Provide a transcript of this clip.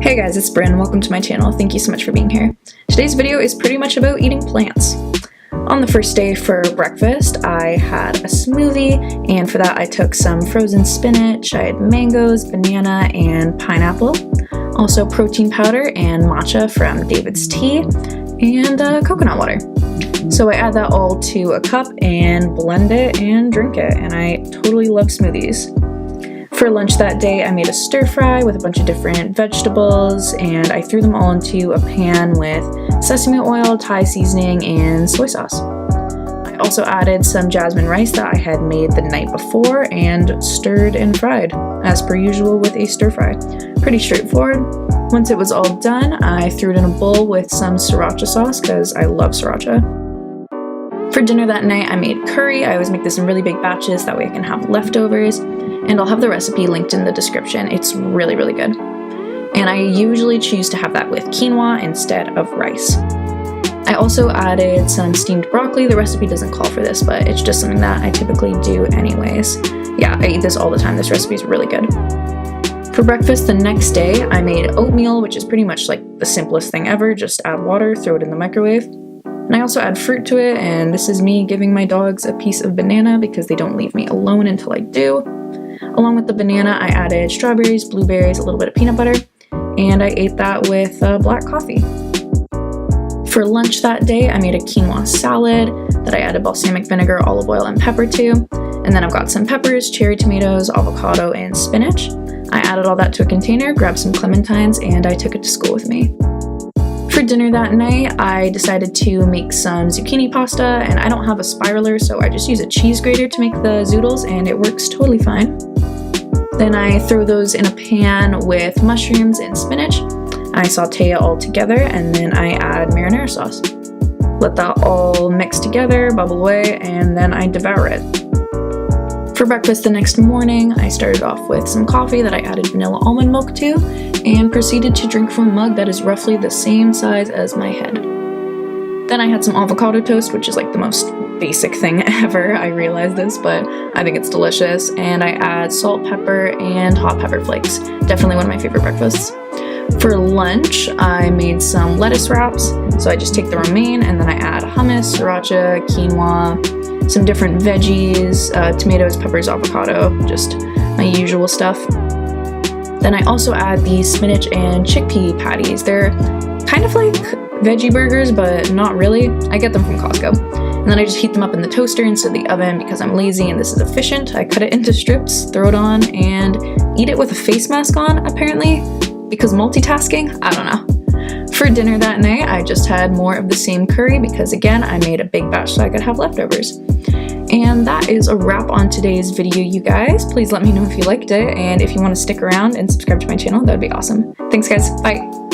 Hey guys, it's Bryn. Welcome to my channel. Thank you so much for being here. Today's video is pretty much about eating plants. On the first day for breakfast, I had a smoothie, and for that I took some frozen spinach, I had mangoes, banana, and pineapple. Also protein powder and matcha from David's Tea, and coconut water. So I add that all to a cup and blend it and drink it, and I totally love smoothies. For lunch that day, I made a stir fry with a bunch of different vegetables, and I threw them all into a pan with sesame oil, Thai seasoning, and soy sauce. I also added some jasmine rice that I had made the night before and stirred and fried, as per usual with a stir fry. Pretty straightforward. Once it was all done, I threw it in a bowl with some sriracha sauce because I love sriracha. For dinner that night, I made curry. I always make this in really big batches, that way I can have leftovers. And I'll have the recipe linked in the description. It's really, really good. And I usually choose to have that with quinoa instead of rice. I also added some steamed broccoli. The recipe doesn't call for this, but it's just something that I typically do anyways. Yeah, I eat this all the time. This recipe is really good. For breakfast the next day, I made oatmeal, which is pretty much like the simplest thing ever. Just add water, throw it in the microwave. And I also add fruit to it, and this is me giving my dogs a piece of banana because they don't leave me alone until I do. Along with the banana, I added strawberries, blueberries, a little bit of peanut butter, and I ate that with black coffee. For lunch that day, I made a quinoa salad that I added balsamic vinegar, olive oil, and pepper to. And then I've got some peppers, cherry tomatoes, avocado, and spinach. I added all that to a container, grabbed some clementines, and I took it to school with me. For dinner that night, I decided to make some zucchini pasta, and I don't have a spiraler, so I just use a cheese grater to make the zoodles, and it works totally fine. Then I throw those in a pan with mushrooms and spinach. I saute it all together, and then I add marinara sauce. Let that all mix together, bubble away, and then I devour it. For breakfast the next morning, I started off with some coffee that I added vanilla almond milk to, and proceeded to drink from a mug that is roughly the same size as my head. Then I had some avocado toast, which is like the most basic thing ever. I realize this, but I think it's delicious. And I add salt, pepper, and hot pepper flakes. Definitely one of my favorite breakfasts. For lunch, I made some lettuce wraps. So I just take the romaine and then I add hummus, sriracha, quinoa, some different veggies, tomatoes, peppers, avocado, just my usual stuff. Then I also add the spinach and chickpea patties. They're kind of like veggie burgers, but not really. I get them from Costco. And then I just heat them up in the toaster instead of the oven because I'm lazy and this is efficient. I cut it into strips, throw it on, and eat it with a face mask on, apparently, because multitasking? I don't know. For dinner that night, I just had more of the same curry because, again, I made a big batch so I could have leftovers. And that is a wrap on today's video, you guys. Please let me know if you liked it, and if you want to stick around and subscribe to my channel, that would be awesome. Thanks, guys. Bye.